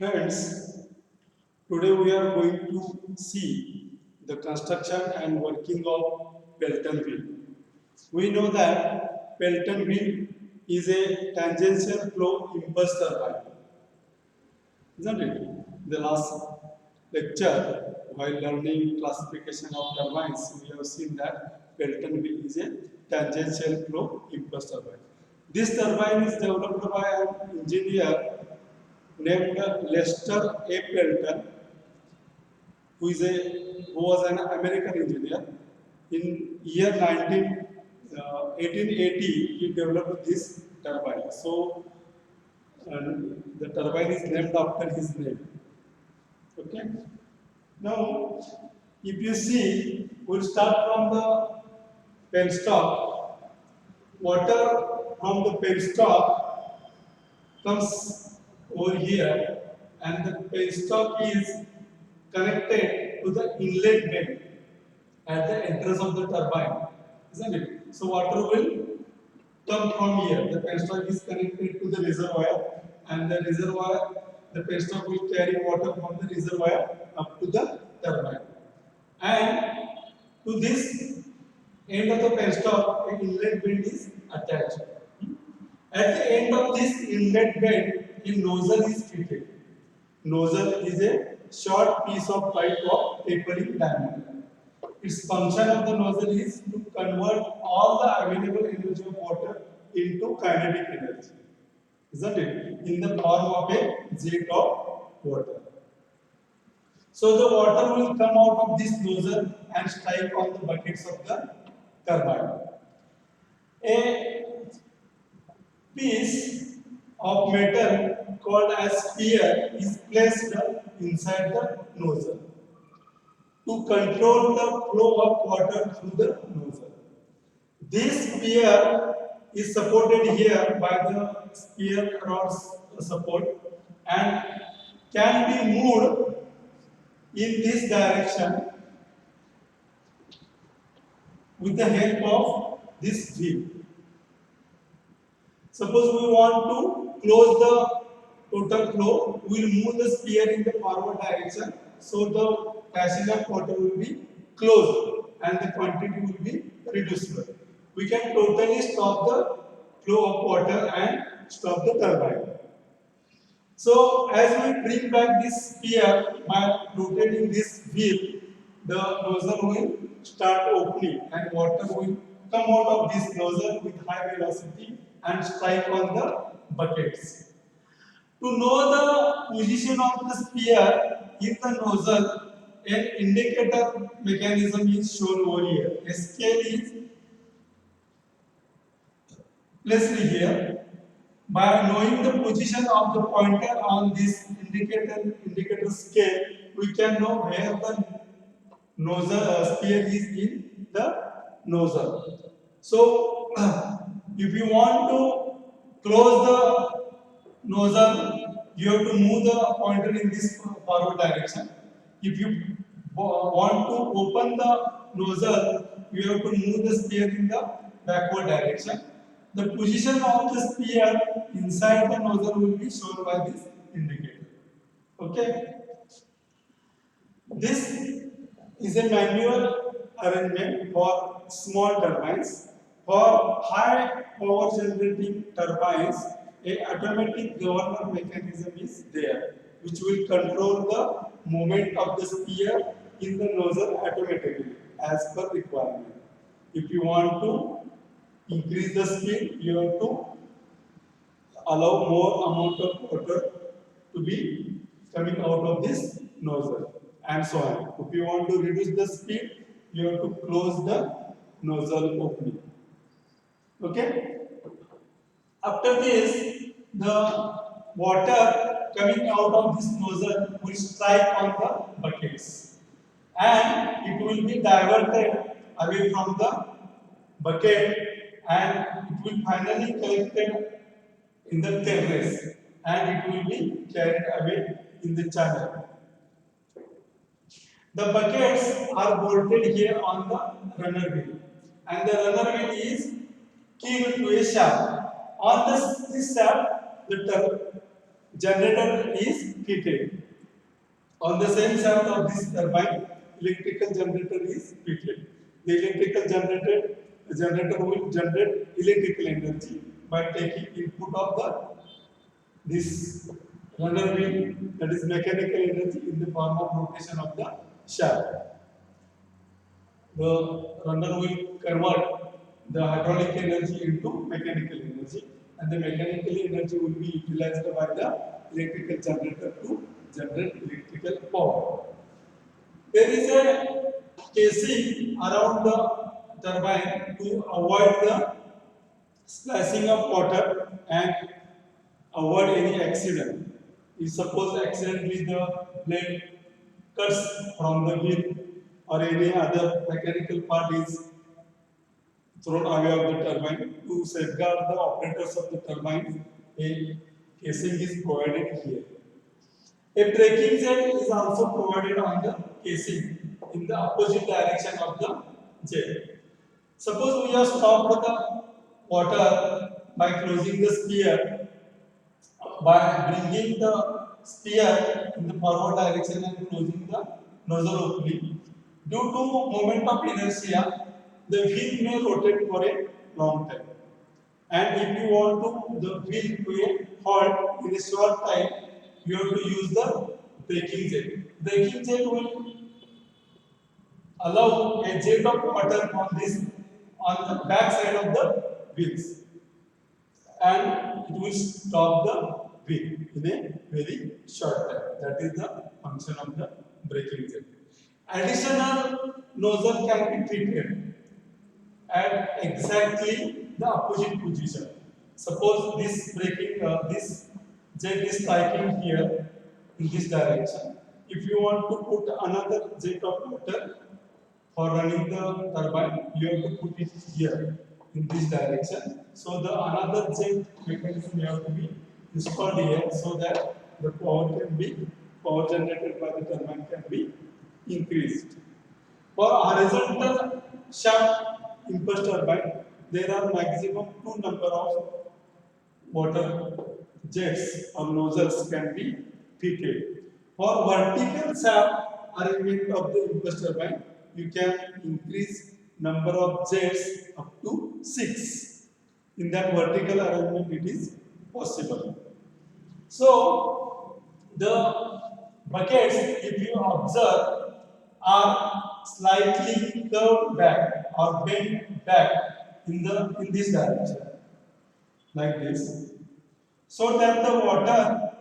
Friends, today we are going to see the construction and working of Pelton wheel. We know that Pelton wheel is a tangential flow impulse turbine, isn't it? The last lecture, while learning classification of turbines, we have seen that Pelton wheel is a tangential flow impulse turbine. This turbine is developed by an engineer named Lester A. Pelton, who was an American engineer. In year 1880, he developed this turbine. So the turbine is named after his name. Okay. Now, if you see, we'll start from the penstock. Water from the penstock comes over here, and the penstock is connected to the inlet vent at the entrance of the turbine, isn't it? So water will come from here. The penstock is connected to the reservoir, and the penstock will carry water from the reservoir up to the turbine. And to this end of the penstock, an inlet vent is attached. At the end of this inlet vent, a nozzle is fitted. Nozzle is a short piece of pipe of tapering diameter. Its function of the nozzle is to convert all the available energy of water into kinetic energy, isn't it? In the form of a jet of water. So the water will come out of this nozzle and strike on the buckets of the turbine. A piece of metal called as sphere is placed inside the nozzle to control the flow of water through the nozzle. This sphere is supported here by the sphere rod support and can be moved in this direction with the help of this wheel. Suppose we want to close the total flow, we will move the sphere in the forward direction, so the passage of water will be closed and the quantity will be reduced. We can totally stop the flow of water and stop the turbine. So as we bring back this sphere by rotating this wheel, the nozzle will start opening and water will come out of this nozzle with high velocity and strike on the buckets. To know the position of the sphere in the nozzle, an indicator mechanism is shown over here. A scale is placed here. By knowing the position of the pointer on this indicator scale, we can know where the nozzle sphere is in the nozzle. So, if you want to close the nozzle, you have to move the pointer in this forward direction. If you want to open the nozzle, you have to move the sphere in the backward direction. The position of the sphere inside the nozzle will be shown by this indicator. Okay. This is a manual arrangement for small turbines. For high power generating turbines, a automatic governor mechanism is there, which will control the movement of the sphere in the nozzle automatically as per requirement. If you want to increase the speed, you have to allow more amount of water to be coming out of this nozzle and so on. If you want to reduce the speed, you have to close the nozzle opening. Okay. After this, the water coming out of this nozzle will strike on the buckets and it will be diverted away from the bucket and it will finally collected in the terrace and it will be carried away in the channel. The buckets are bolted here on the runner wheel and the runner wheel is keyed to a shaft. On this shaft, generator is fitted. On the same shaft of this turbine, electrical generator is fitted. The electrical generator will generate electrical energy by taking input of this runner wheel, that is mechanical energy, in the form of rotation of the shaft. The runner will convert the hydraulic energy into mechanical energy, and the mechanical energy will be utilized by the electrical generator to generate electrical power. There is a casing around the turbine to avoid the splashing of water and avoid any accident. If suppose accidentally the blade cuts from the wheel or any other mechanical part is thrown away of the turbine, to safeguard the operators of the turbine, a casing is provided here. A braking jet is also provided on the casing in the opposite direction of the jet. Suppose we have stopped the water by closing the sphere, by bringing the sphere in the forward direction and closing the nozzle opening. Due to moment of inertia, the wheel may rotate for a long time. And if you want to the wheel to a halt in a short time, you have to use the braking jet. Braking jet will allow a jet of water on the back side of the wheels, and it will stop the wheel in a very short time. That is the function of the braking jet. Additional nozzle can be fitted at exactly the opposite position. Suppose this jet is striking here in this direction. If you want to put another jet of water for running the turbine, you have to put it here in this direction. So the another jet mechanism you have to be installed here, so that the power generated by the turbine can be increased. For horizontal shaft impulse turbine, there are maximum two number of water jets or nozzles can be fitted. For vertical shaft arrangement of the impulse turbine, you can increase number of jets up to 6. In that vertical arrangement, it is possible. So the buckets, if you observe, are slightly curved back or bent back in this direction, like this, so that the water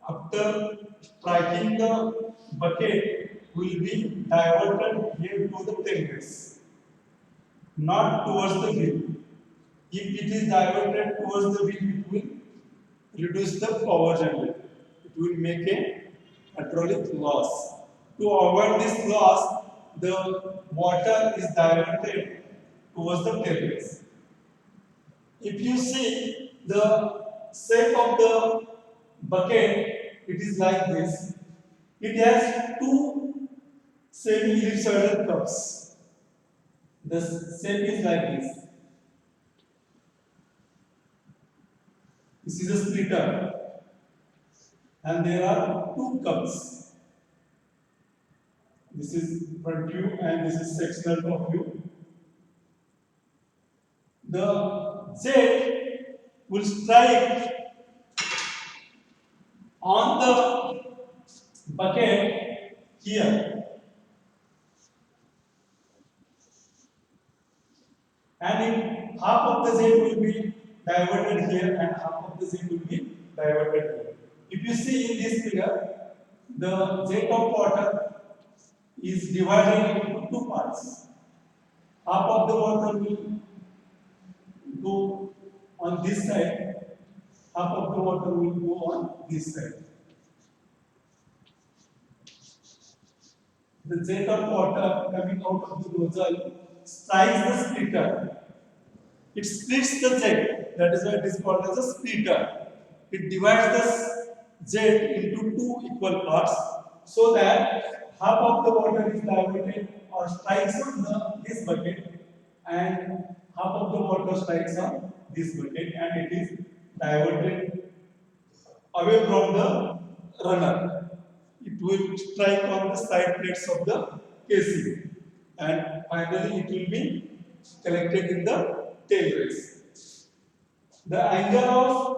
after striking the bucket will be diverted here to the tailrace, not towards the wheel. If it is diverted towards the wheel, it will reduce the power generated. It will make a hydraulic loss. To avoid this loss, the water is diverted towards the tailrace. If you see the shape of the bucket, it is like this. It has two semi-ellipsoidal cups. The shape is like this. This is a splitter, and there are two cups. This is front view and this is sectional top view. The jet will strike on the bucket here, and in half of the jet will be diverted here and half of the jet will be diverted here. If you see in this figure, the jet of water is divided into two parts. Half of the water will go on this side, half of the water will go on this side. The jet of water coming out of the nozzle strikes the splitter. It splits the jet. That is why it is called as a splitter. It divides the jet into two equal parts, so that half of the water is diverted or strikes on this bucket, and half of the water strikes on this bucket, and it is diverted away from the runner. It will strike on the side plates of the casing, and finally it will be collected in the tail race. The angle of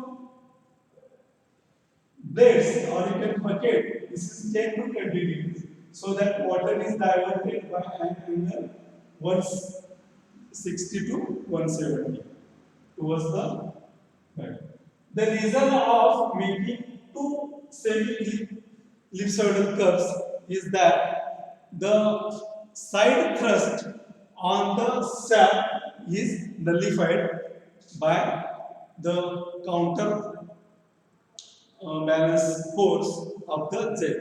blades, or you can bucket, this is 10 to 20 degrees. So that water is diverted by an angle 160 to 170 towards the back. The reason of making two semi-ellipsoidal curves is that the side thrust on the shaft is nullified by the counter balance force of the jet.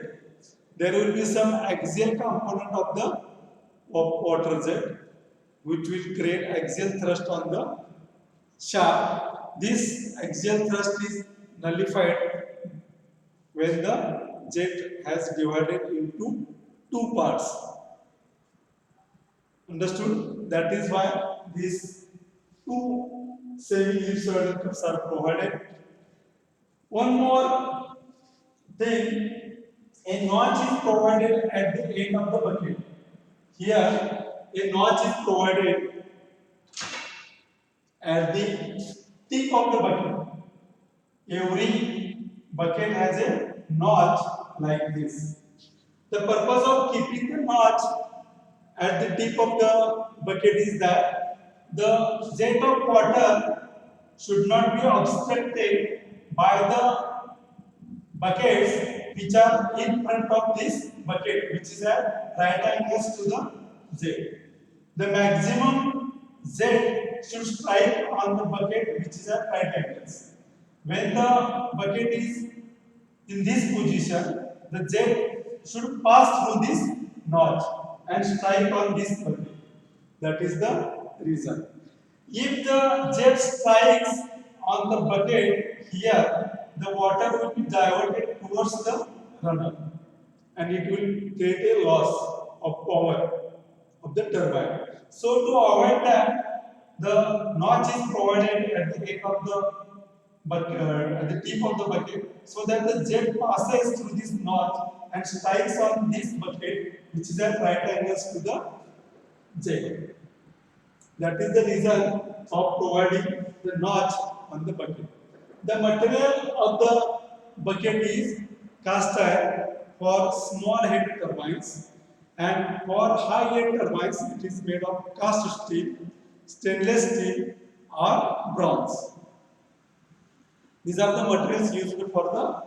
There will be some axial component of the water jet which will create axial thrust on the shaft. This axial thrust is nullified when the jet has divided into two parts. Understood? That is why these two semi-ellipsoidal curves are provided. One more thing, a notch is provided at the end of the bucket. Here, a notch is provided at the tip of the bucket. Every bucket has a notch like this. The purpose of keeping the notch at the tip of the bucket is that the jet of water should not be obstructed by the buckets which are in front of this bucket, which is at right angles to the jet. The maximum jet should strike on the bucket which is at right angles. When the bucket is in this position, the jet should pass through this notch and strike on this bucket. That is the reason. If the jet strikes on the bucket here, the water will be diverted towards the runner and it will create a loss of power of the turbine. So to avoid that, the notch is provided at the end of the bucket, at the tip of the bucket, so that the jet passes through this notch and strikes on this bucket, which is at right angles to the jet. That is the reason of providing the notch on the bucket. The material of the bucket is cast iron for small head turbines, and for high head turbines it is made of cast steel, stainless steel or bronze. These are the materials used for the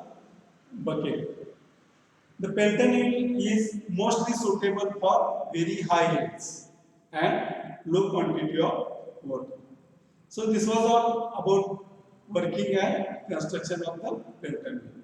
bucket. The Pelton is mostly suitable for very high heads and low quantity of water. So this was all about working and construction of the Pelton.